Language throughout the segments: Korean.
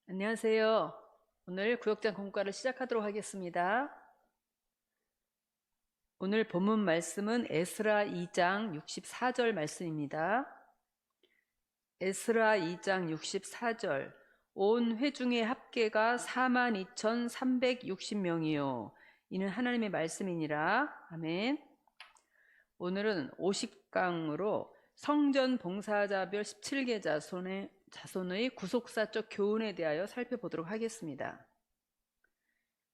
안녕하세요. 오늘 구역장 공과를 시작하도록 하겠습니다. 오늘 본문 말씀은 에스라 2장 64절 말씀입니다. 에스라 2장 64절 온 회중의 합계가 42,360명이요 이는 하나님의 말씀이니라. 아멘. 오늘은 50강으로 성전 봉사자별 17개 자손의 구속사적 교훈에 대하여 살펴보도록 하겠습니다.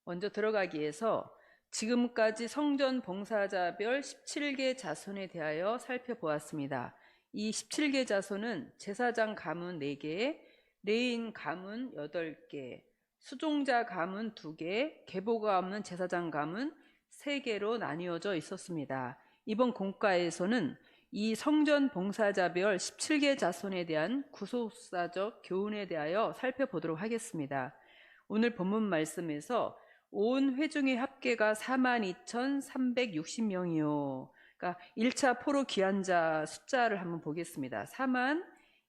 먼저 들어가기 위해서 지금까지 성전 봉사자별 17개 자손에 대하여 살펴보았습니다. 이 17개 자손은 제사장 가문 4개, 레인 가문 8개, 수종자 가문 2개, 계보가 없는 제사장 가문 3개로 나뉘어져 있었습니다. 이번 공과에서는 이 성전 봉사자별 17개 자손에 대한 구속사적 교훈에 대하여 살펴보도록 하겠습니다. 오늘 본문 말씀에서 온 회중의 합계가 42,360명이요. 그러니까 1차 포로 귀환자 숫자를 한번 보겠습니다.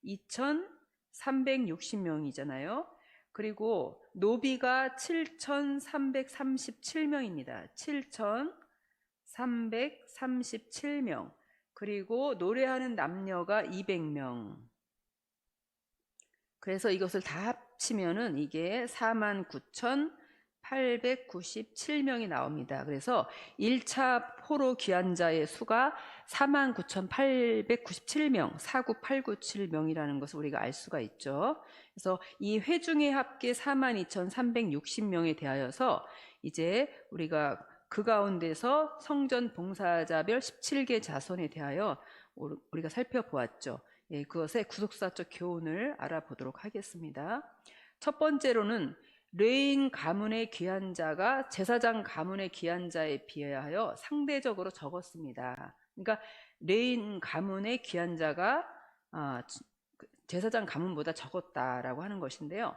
42,360명이잖아요. 그리고 노비가 7,337명입니다. 7,337명. 그리고 노래하는 남녀가 200명. 그래서 이것을 다 합치면은 이게 49,897명이 나옵니다. 그래서 1차 포로 귀환자의 수가 49,897명, 49897명이라는 것을 우리가 알 수가 있죠. 그래서 이 회중의 합계 42,360명에 대하여서 이제 우리가 그 가운데서 성전 봉사자별 17개 자손에 대하여 우리가 살펴보았죠. 예, 그것의 구속사적 교훈을 알아보도록 하겠습니다. 첫 번째로는 레인 가문의 귀환자가 제사장 가문의 귀환자에 비하여 상대적으로 적었습니다. 그러니까 레인 가문의 귀환자가 제사장 가문보다 적었다라고 하는 것인데요.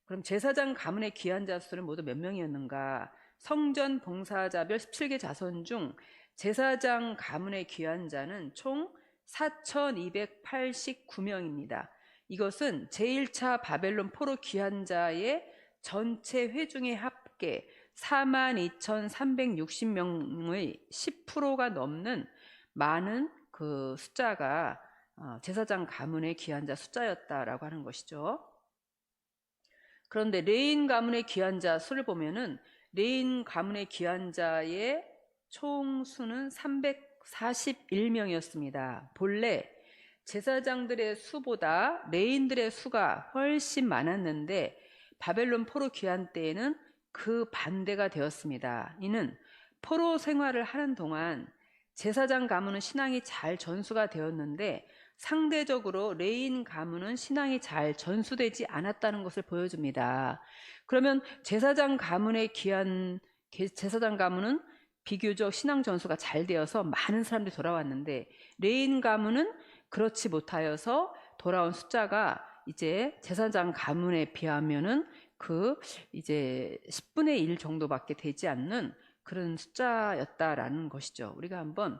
그럼 제사장 가문의 귀환자 수는 모두 몇 명이었는가? 성전 봉사자별 17개 자손 중 제사장 가문의 귀환자는 총 4,289명입니다. 이것은 제1차 바벨론 포로 귀환자의 전체 회중의 합계 42,360명의 10%가 넘는 많은 그 숫자가 제사장 가문의 귀환자 숫자였다라고 하는 것이죠. 그런데 레인 가문의 귀환자 수를 보면은 레인 가문의 귀환자의 총 수는 341명이었습니다. 본래 제사장들의 수보다 레인들의 수가 훨씬 많았는데 바벨론 포로 귀환 때에는 그 반대가 되었습니다. 이는 포로 생활을 하는 동안 제사장 가문은 신앙이 잘 전수가 되었는데 상대적으로 레인 가문은 신앙이 잘 전수되지 않았다는 것을 보여줍니다. 그러면 제사장 가문의 제사장 가문은 비교적 신앙 전수가 잘 되어서 많은 사람들이 돌아왔는데 레인 가문은 그렇지 못하여서 돌아온 숫자가 이제 제사장 가문에 비하면은 이제 10분의 1 정도밖에 되지 않는 그런 숫자였다라는 것이죠. 우리가 한번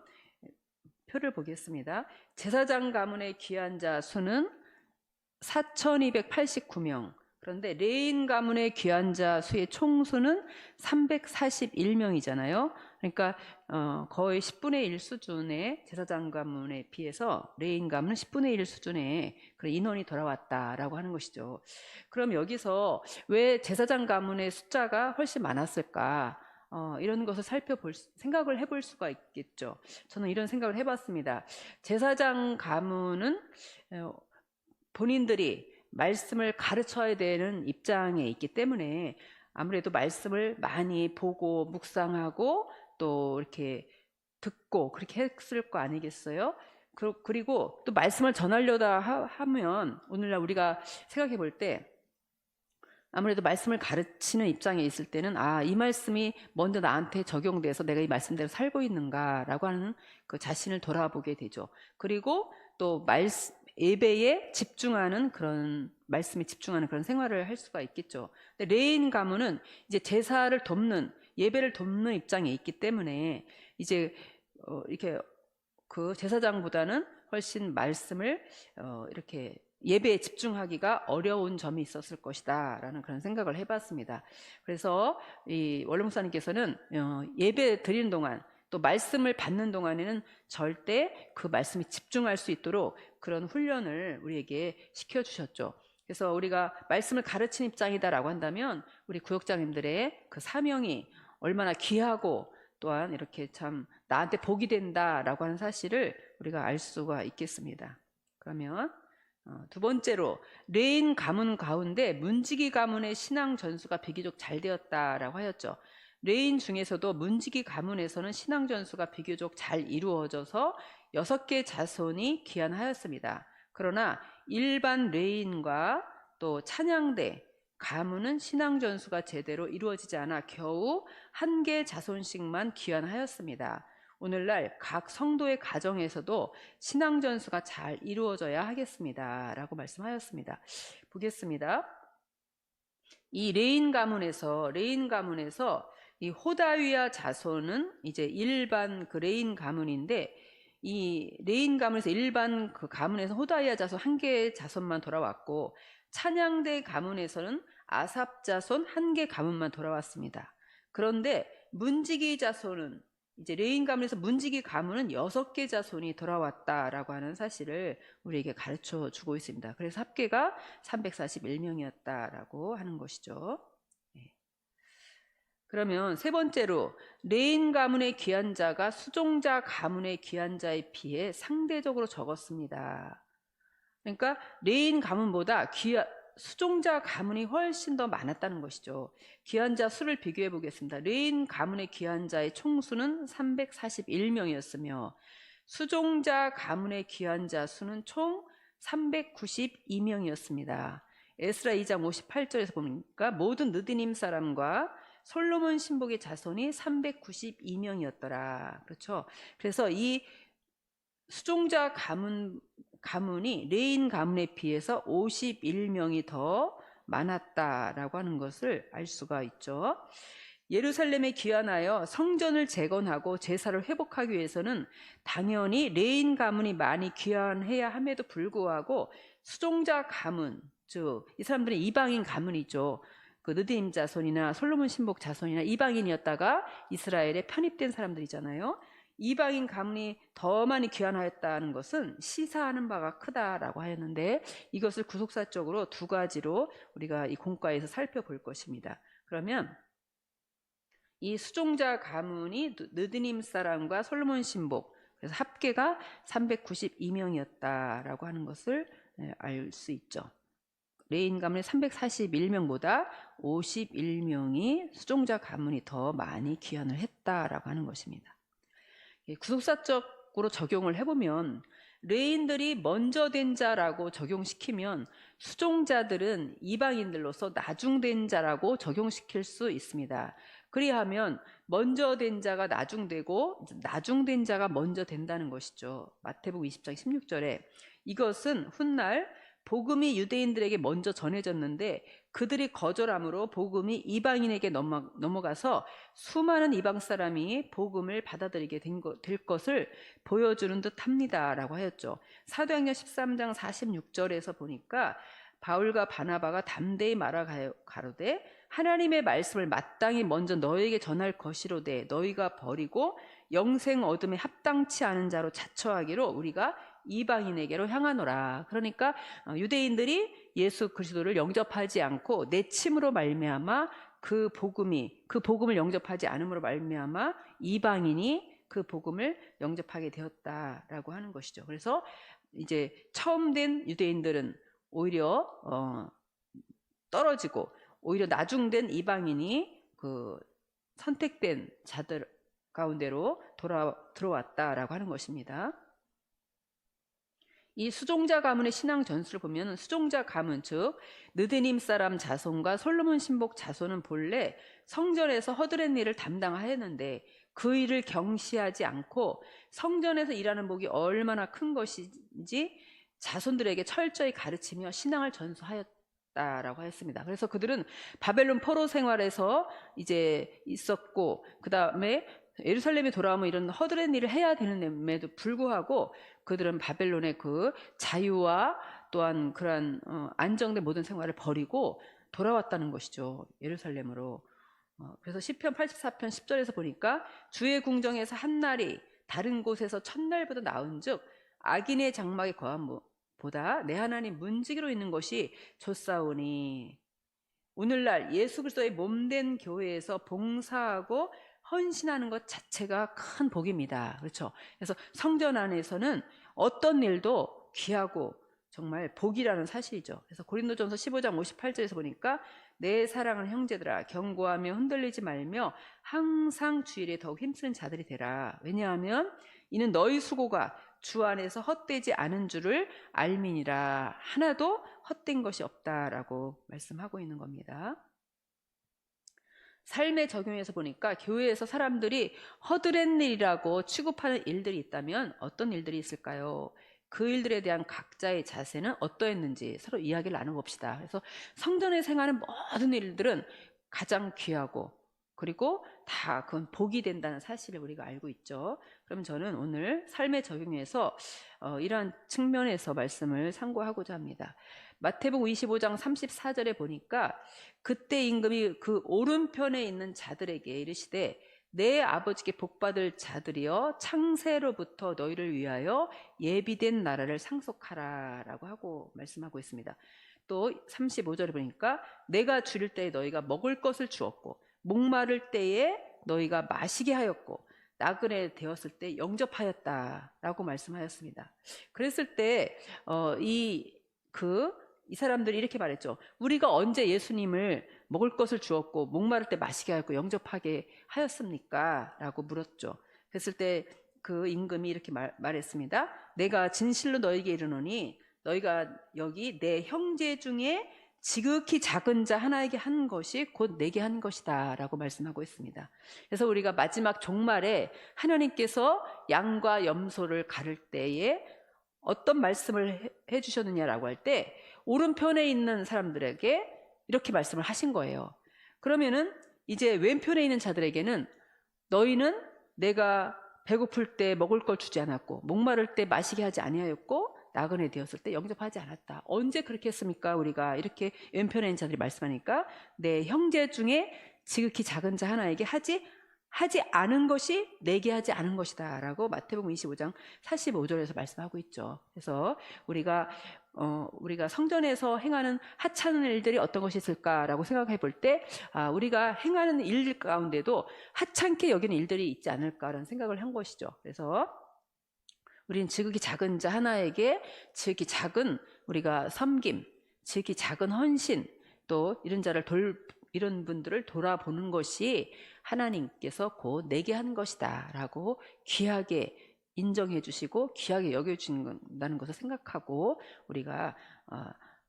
표를 보겠습니다. 제사장 가문의 귀환자 수는 4,289명. 그런데 레인 가문의 귀환자 수의 총수는 341명이잖아요. 그러니까 거의 10분의 1 수준의 제사장 가문에 비해서 레인 가문은 10분의 1 수준의 그런 인원이 돌아왔다라고 하는 것이죠. 그럼 여기서 왜 제사장 가문의 숫자가 훨씬 많았을까? 이런 것을 생각을 해볼 수가 있겠죠. 저는 이런 생각을 해봤습니다. 제사장 가문은 본인들이 말씀을 가르쳐야 되는 입장에 있기 때문에 아무래도 말씀을 많이 보고 묵상하고 또 이렇게 듣고 그렇게 했을 거 아니겠어요? 그리고 또 말씀을 전하려다 하면 오늘날 우리가 생각해 볼 때 아무래도 말씀을 가르치는 입장에 있을 때는 이 말씀이 먼저 나한테 적용돼서 내가 이 말씀대로 살고 있는가라고 하는 그 자신을 돌아보게 되죠. 그리고 또 예배에 집중하는 그런 말씀에 집중하는 그런 생활을 할 수가 있겠죠. 근데 레인 가문은 이제 제사를 돕는 예배를 돕는 입장에 있기 때문에 이제 이렇게 그 제사장보다는 훨씬 말씀을 이렇게 예배에 집중하기가 어려운 점이 있었을 것이다 라는 그런 생각을 해봤습니다. 그래서 이 원로 목사님께서는 예배 드리는 동안 또 말씀을 받는 동안에는 절대 그 말씀에 집중할 수 있도록 그런 훈련을 우리에게 시켜주셨죠. 그래서 우리가 말씀을 가르치는 입장이다라고 한다면 우리 구역장님들의 그 사명이 얼마나 귀하고 또한 이렇게 참 나한테 복이 된다라고 하는 사실을 우리가 알 수가 있겠습니다. 그러면 두 번째로 레인 가문 가운데 문지기 가문의 신앙 전수가 비교적 잘 되었다라고 하였죠. 레인 중에서도 문지기 가문에서는 신앙 전수가 비교적 잘 이루어져서 6개 자손이 귀환하였습니다. 그러나 일반 레인과 또 찬양대 가문은 신앙 전수가 제대로 이루어지지 않아 겨우 1개 자손씩만 귀환하였습니다. 오늘날 각 성도의 가정에서도 신앙 전수가 잘 이루어져야 하겠습니다 라고 말씀하였습니다. 보겠습니다. 이 레인 가문에서 이 호다위아 자손은 이제 일반 그 레인 가문인데, 이 레인 가문에서 일반 그 가문에서 호다위아 자손 1개 자손만 돌아왔고, 찬양대 가문에서는 아삽 자손 1개 가문만 돌아왔습니다. 그런데 문지기 자손은 이제 레인 가문에서 문지기 가문은 6개 자손이 돌아왔다라고 하는 사실을 우리에게 가르쳐 주고 있습니다. 그래서 합계가 341명이었다라고 하는 것이죠. 그러면 세 번째로 레인 가문의 귀환자가 수종자 가문의 귀환자에 비해 상대적으로 적었습니다. 그러니까 레인 가문보다 수종자 가문이 훨씬 더 많았다는 것이죠. 귀환자 수를 비교해 보겠습니다. 레인 가문의 귀환자의 총수는 341명이었으며 수종자 가문의 귀환자 수는 총 392명이었습니다. 에스라 2장 58절에서 보니까 모든 느디님 사람과 솔로몬 신복의 자손이 392명이었더라. 그렇죠? 그래서 이 수종자 가문이 레인 가문에 비해서 51명이 더 많았다라고 하는 것을 알 수가 있죠. 예루살렘에 귀환하여 성전을 재건하고 제사를 회복하기 위해서는 당연히 레인 가문이 많이 귀환해야 함에도 불구하고 수종자 가문, 즉 이 사람들은 이방인 가문이죠. 그 느디님 자손이나 솔로몬 신복 자손이나 이방인이었다가 이스라엘에 편입된 사람들이잖아요. 이방인 가문이 더 많이 귀환하였다는 것은 시사하는 바가 크다라고 하였는데, 이것을 구속사적으로 2가지로 우리가 이 공과에서 살펴볼 것입니다. 그러면 이 수종자 가문이 느디님 사람과 솔로몬 신복, 그래서 합계가 392명이었다라고 하는 것을 알 수 있죠. 레인 가문의 341명보다 51명이 수종자 가문이 더 많이 귀환을 했다라고 하는 것입니다. 구속사적으로 적용을 해보면 레인들이 먼저 된 자라고 적용시키면 수종자들은 이방인들로서 나중된 자라고 적용시킬 수 있습니다. 그리하면 먼저 된 자가 나중되고 나중된 자가 먼저 된다는 것이죠. 마태복음 20장 16절에 이것은 훗날 복음이 유대인들에게 먼저 전해졌는데 그들이 거절함으로 복음이 이방인에게 넘어가서 수많은 이방 사람이 복음을 받아들이게 될 것을 보여주는 듯 합니다 라고 하였죠. 사도행전 13장 46절에서 보니까 바울과 바나바가 담대히 말하 가로되 하나님의 말씀을 마땅히 먼저 너희에게 전할 것이로되 너희가 버리고 영생 얻음에 합당치 않은 자로 자처하기로 우리가 이방인에게로 향하노라. 그러니까 유대인들이 예수 그리스도를 영접하지 않고 내침으로 말미암아 그 복음을 영접하지 않음으로 말미암아 이방인이 그 복음을 영접하게 되었다라고 하는 것이죠. 그래서 이제 처음 된 유대인들은 오히려 떨어지고 오히려 나중된 이방인이 그 선택된 자들 가운데로 들어왔다라고 하는 것입니다. 이 수종자 가문의 신앙 전수를 보면 수종자 가문, 즉 느디님 사람 자손과 솔로몬 신복 자손은 본래 성전에서 허드렛 일을 담당하였는데 그 일을 경시하지 않고 성전에서 일하는 복이 얼마나 큰 것인지 자손들에게 철저히 가르치며 신앙을 전수하였다라고 했습니다. 그래서 그들은 바벨론 포로 생활에서 이제 있었고, 그 다음에 예루살렘에 돌아오면 이런 허드렛 일을 해야 되는데도 불구하고 그들은 바벨론의 그 자유와 또한 그러한 안정된 모든 생활을 버리고 돌아왔다는 것이죠. 예루살렘으로. 그래서 시편 84편 10절에서 보니까 주의 궁정에서 한 날이 다른 곳에서 첫날보다 나은즉 악인의 장막에 거함보다 내 하나님 문지기로 있는 것이 좋사오니. 오늘날 예수 그리스도의 몸된 교회에서 봉사하고 헌신하는 것 자체가 큰 복입니다. 그렇죠? 그래서 성전 안에서는 어떤 일도 귀하고 정말 복이라는 사실이죠. 그래서 고린도전서 15장 58절에서 보니까 내 사랑하는 형제들아 경고하며 흔들리지 말며 항상 주일에 더욱 힘쓰는 자들이 되라. 왜냐하면 이는 너희 수고가 주 안에서 헛되지 않은 줄을 알미니라. 하나도 헛된 것이 없다라고 말씀하고 있는 겁니다. 삶에 적용해서 보니까 교회에서 사람들이 허드렛 일이라고 취급하는 일들이 있다면 어떤 일들이 있을까요? 그 일들에 대한 각자의 자세는 어떠했는지 서로 이야기를 나눠봅시다. 그래서 성전에서 행하는 모든 일들은 가장 귀하고 그리고 다 그건 복이 된다는 사실을 우리가 알고 있죠. 그럼 저는 오늘 삶에 적용해서 이러한 측면에서 말씀을 상고하고자 합니다. 마태복음 25장 34절에 보니까 그때 임금이 그 오른편에 있는 자들에게 이르시되 내 아버지께 복받을 자들이여 창세로부터 너희를 위하여 예비된 나라를 상속하라 라고 하고 말씀하고 있습니다. 또 35절에 보니까 내가 줄일 때에 너희가 먹을 것을 주었고 목마를 때에 너희가 마시게 하였고 나그네 되었을 때 영접하였다라고 말씀하였습니다. 그랬을 때 이 사람들이 이렇게 말했죠. 우리가 언제 예수님을 먹을 것을 주었고 목마를 때 마시게 하였고 영접하게 하였습니까? 라고 물었죠. 그랬을 때 그 임금이 이렇게 말했습니다. 내가 진실로 너희에게 이르노니 너희가 여기 내 형제 중에 지극히 작은 자 하나에게 한 것이 곧 내게 한 것이다 라고 말씀하고 있습니다. 그래서 우리가 마지막 종말에 하나님께서 양과 염소를 가를 때에 어떤 말씀을 해주셨느냐라고 할 때 오른편에 있는 사람들에게 이렇게 말씀을 하신 거예요. 그러면은 이제 왼편에 있는 자들에게는 너희는 내가 배고플 때 먹을 걸 주지 않았고 목마를 때 마시게 하지 아니하였고 나그네 되었을 때 영접하지 않았다. 언제 그렇게 했습니까? 우리가 이렇게 왼편에 있는 자들이 말씀하니까 내 형제 중에 지극히 작은 자 하나에게 하지 않은 것이 내게 하지 않은 것이다 라고 마태복음 25장 45절에서 말씀하고 있죠. 그래서 우리가 성전에서 행하는 하찮은 일들이 어떤 것이 있을까라고 생각해 볼 때 우리가 행하는 일 가운데도 하찮게 여기는 일들이 있지 않을까라는 생각을 한 것이죠. 그래서 우리는 지극히 작은 자 하나에게 지극히 작은 우리가 섬김, 지극히 작은 헌신, 또 이런 분들을 돌아보는 것이 하나님께서 곧 내게 한 것이다 라고 귀하게 인정해 주시고 귀하게 여겨주신다는 것을 생각하고 우리가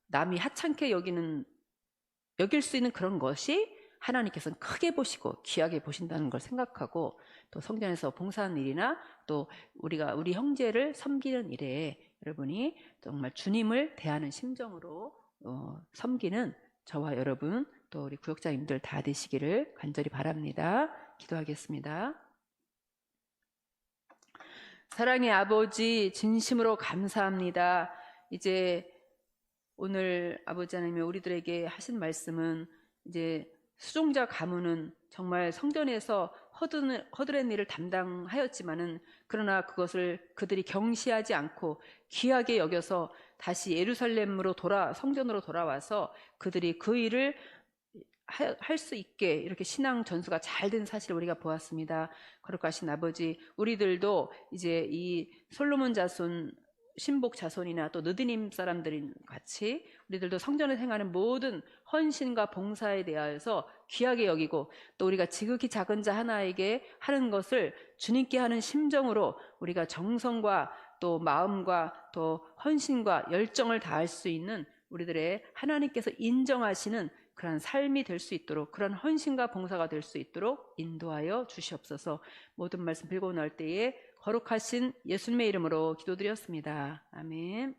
남이 하찮게 여길 수 있는 그런 것이 하나님께서는 크게 보시고 귀하게 보신다는 걸 생각하고 또 성전에서 봉사하는 일이나 또 우리가 우리 형제를 섬기는 일에 여러분이 정말 주님을 대하는 심정으로 섬기는 저와 여러분 또 우리 구역장님들 다 되시기를 간절히 바랍니다. 기도하겠습니다. 사랑의 아버지 진심으로 감사합니다. 이제 오늘 아버지 하나님이 우리들에게 하신 말씀은 이제 수종자 가문은 정말 성전에서 허드렛 일을 담당하였지만은 그러나 그것을 그들이 경시하지 않고 귀하게 여겨서 다시 예루살렘으로 성전으로 돌아와서 그들이 그 일을 할 수 있게 이렇게 신앙 전수가 잘 된 사실을 우리가 보았습니다. 거룩하신 아버지, 우리들도 이제 이 솔로몬 자손 신복 자손이나 또 느디님 사람들인 같이 우리들도 성전에 행하는 모든 헌신과 봉사에 대하여서 귀하게 여기고 또 우리가 지극히 작은 자 하나에게 하는 것을 주님께 하는 심정으로 우리가 정성과 또 마음과 또 헌신과 열정을 다할 수 있는 우리들의 하나님께서 인정하시는 그런 삶이 될 수 있도록 그런 헌신과 봉사가 될 수 있도록 인도하여 주시옵소서. 모든 말씀 빌고 나올 때에 거룩하신 예수님의 이름으로 기도드렸습니다. 아멘.